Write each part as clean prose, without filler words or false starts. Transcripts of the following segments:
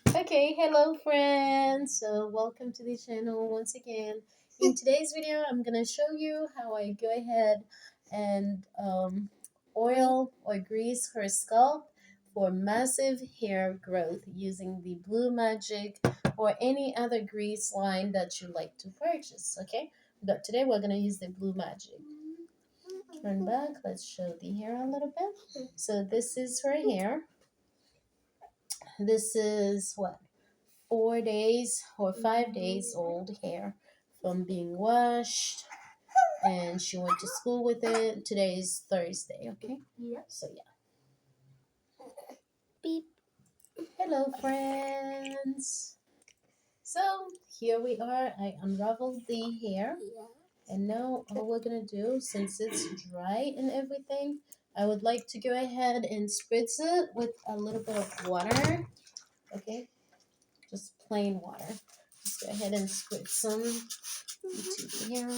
Okay, hello friends. So welcome to the channel once again. In today's video, I'm gonna show you how I go ahead and oil or grease her scalp for massive hair growth using the Blue Magic or any other grease line that you like to purchase. Okay, but today we're gonna use the Blue Magic. Turn back. Let's show the hair a little bit. So this is her hair. This is what, 4 days or 5 days old hair from being washed, and she went to school with it. Today is Thursday, okay? Yep. So yeah. Beep. Hello friends. So here we are. I unraveled the hair, and now all we're gonna do, since it's dry and everything, I would like to go ahead and spritz it with a little bit of water. Okay, just plain water. Just go ahead and spritz some into the hair.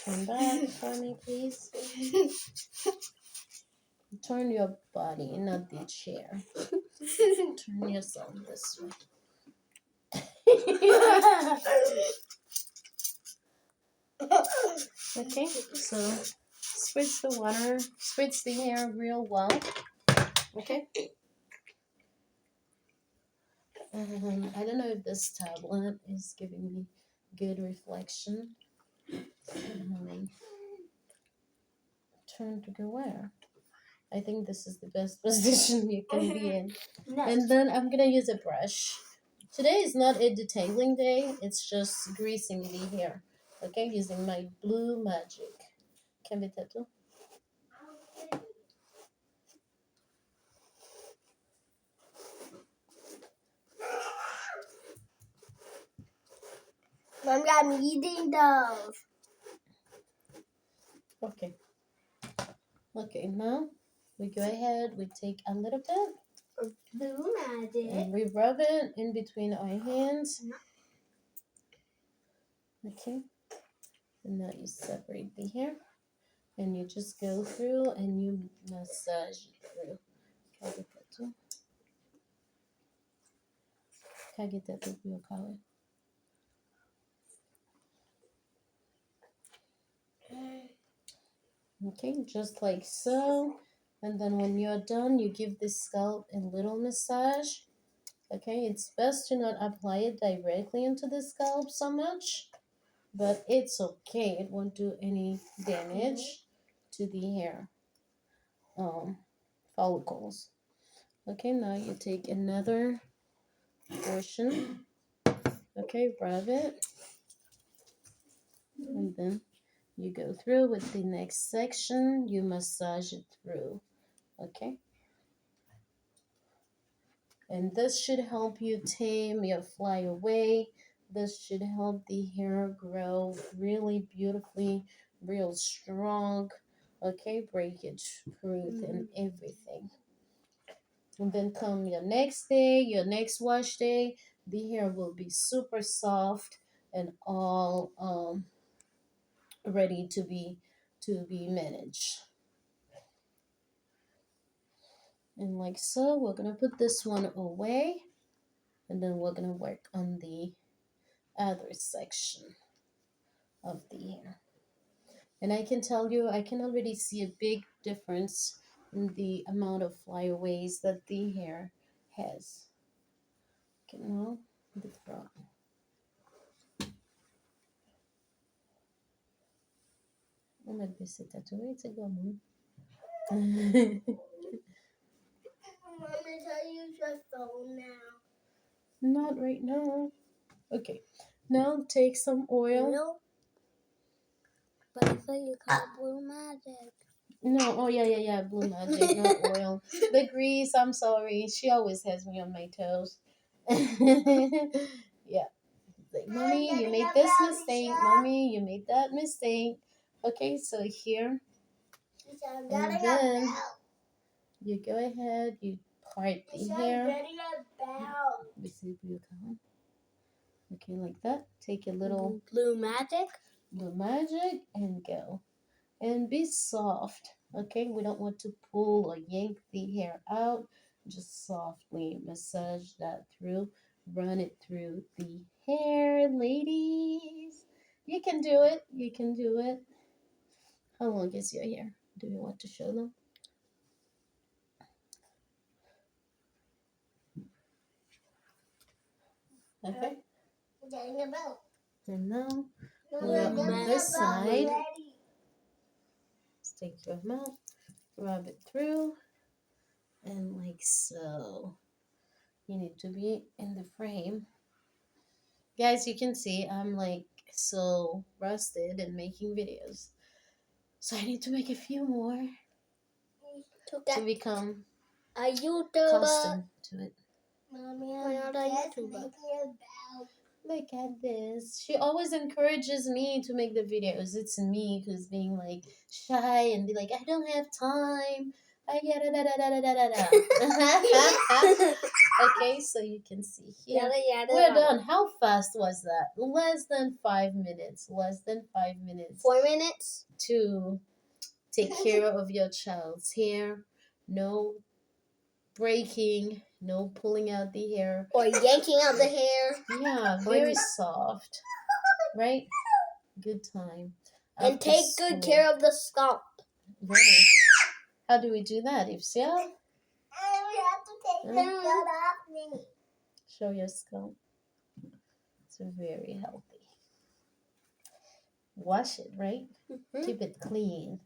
Turn back for me, please. Turn your body, not the chair. Turn yourself this way. Okay, so spritz the water, spritz the hair real well. Okay. I don't know if this tablet is giving me good reflection. Turn to go where? I think this is the best position you can be in. And then I'm gonna use a brush. Today is not a detailing day, it's just greasing the hair. Okay, using my Blue Magic. Can be tattoo. Mom got me eating those. Okay. Okay, now we go ahead, we take a little bit Blue Magic. and we rub it in between our hands. Okay. And now you separate the hair and you just go through and you massage it through. Kagetato Byokawa. Okay, just like so. And then when you're done, you give the scalp a little massage. Okay, it's best to not apply it directly into the scalp so much, but it's okay. It won't do any damage to the hair follicles. Okay, now you take another portion. Okay, rub it. And then you go through with the next section. You massage it through. Okay. And this should help you tame your flyaway. This should help the hair grow really beautifully, real strong. Okay, breakage proof and everything. And then come your next day, your next wash day, the hair will be super soft and all ready to be managed. And like so, we're gonna put this one away, and then we're gonna work on the other section of the hair. And I can tell you, I can already see a big difference in the amount of flyaways that the hair has. Okay, now the front. I'm gonna be tattooed to go on. Mom, I use your phone now. Not right now. Okay, now take some oil. Oil? But I thought you called Blue Magic. No, oh yeah, Blue Magic, not oil. The grease, I'm sorry. She always has me on my toes. Yeah. Like, mommy, you made this mistake. Mommy, you made that mistake. Okay, so here. And then you go ahead, you part the hair. Okay, like that. Take a little Blue Magic. Blue Magic and go. And be soft. Okay, we don't want to pull or yank the hair out. Just softly massage that through, run it through the hair, ladies. You can do it. You can do it. How long is your hair? Do you want to show them? Okay. And now we're on this side. Let's take your mouth, rub it through, and like so. You need to be in the frame. Guys, you can see I'm like so rusted and making videos. So I need to make a few more to become a YouTuber. accustomed to it. Mommy, I'm not a YouTuber. Look at this. She always encourages me to make the videos. It's me who's being like shy and be like, I don't have time. I get da da da da da da da. Okay, so you can see here. We're done. How fast was that? Less than 5 minutes. Less than 5 minutes. 4 minutes to take care of your child's hair. No breaking, no pulling out the hair. or yanking out the hair. Yeah, very soft. Right? Good time. And After take good care of the scalp. Right. How do we do that, Ipsia? We have to take the scalp off. Show your scalp. It's very healthy. Wash it, right? Mm-hmm. Keep it clean.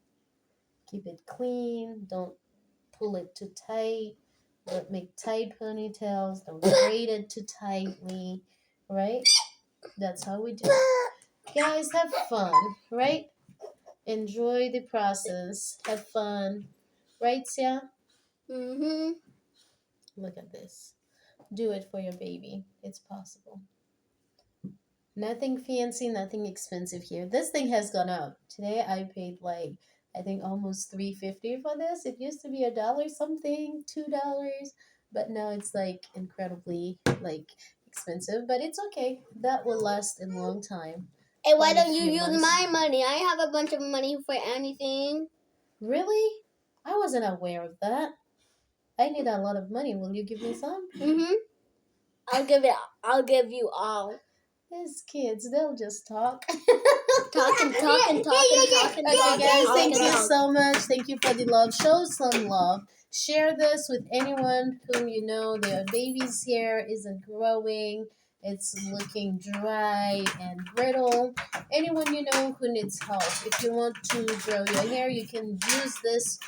Keep it clean. Don't pull it too tight. Don't make tight ponytails. Don't braid it too tightly. Right? That's how we do it. Guys, have fun, right? Enjoy the process. Have fun. Right, Sia? Mm-hmm. Look at this. Do it for your baby. It's possible. Nothing fancy, nothing expensive here. This thing has gone up. Today I paid like I think almost $3.50 for this. It used to be $1 something, $2, but now it's like incredibly like expensive. But it's okay. That will last a long time. Hey, why Quite a don't you few use months. my money? I have a bunch of money for anything. Really? I wasn't aware of that. I need a lot of money. Will you give me some? Mm-hmm. I'll give you all. These kids, they'll just talk. Talking. Okay, guys, thank you so much. Thank you for the love. Show some love. Share this with anyone whom you know their baby's hair isn't growing. It's looking dry and brittle. Anyone you know who needs help. If you want to grow your hair, you can use this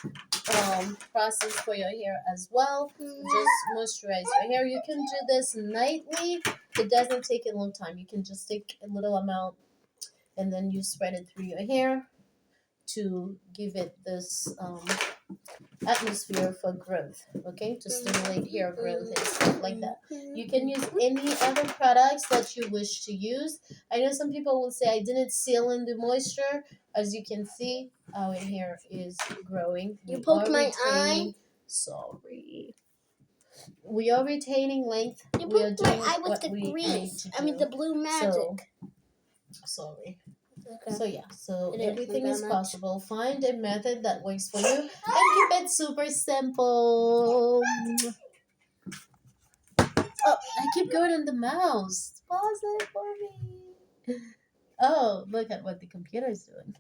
process for your hair as well. Just moisturize your hair. You can do this nightly. It doesn't take a long time. You can just take a little amount and then you spread it through your hair to give it this atmosphere for growth, okay, to stimulate hair growth and stuff like that. You can use any other products that you wish to use. I know some people will say I didn't seal in the moisture. As you can see, our hair is growing. You poked my eye. Sorry. We are retaining length. You We are poked my doing eye with what the we need grease. to I mean do. the blue magic. Sorry. Okay. So yeah, so It didn't everything hurt is that much. possible. Find a method that works for you and keep it super simple. Oh, I keep going on the mouse. Pause it for me. Oh, look at what the computer is doing.